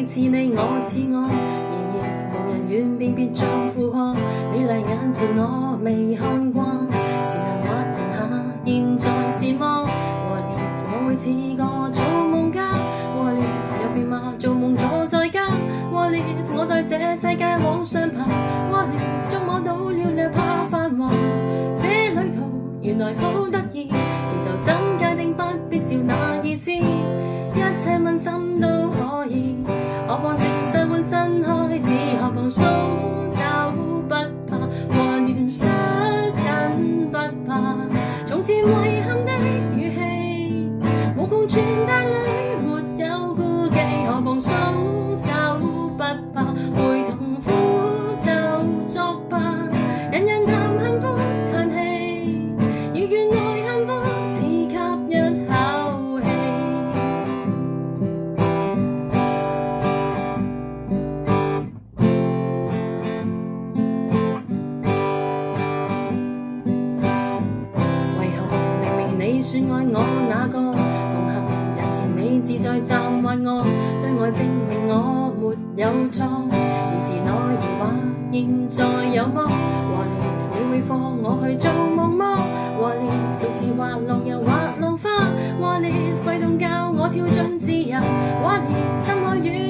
似你我似我，然而無人願辨別像負荷，美麗眼前我未看過，時間或停下，現在是麼？和你我會似個做夢家，和你有變嗎？做夢坐在家，和你我在這世界往上爬，和你觸摸到了哪怕繁華，這旅途原來好得意，前頭怎界定不必照那意思，一切問心都可以，何況誠實換新開始，何妨鬆手不怕，還原率真不怕，從前遺憾的語氣，無共傳達裏沒有顧忌，何妨鬆手不怕，會痛苦就作罷，人人談幸福嘆氣，而原來幸福只給一口氣。為何明明你說愛我那個同行人前你自在站壞我，對我證明我沒有錯，言辭內疑話現在有麼？和你你會放我去做夢麼？和你獨自滑浪又滑浪花，和你揮動教我跳進自由，和你深愛與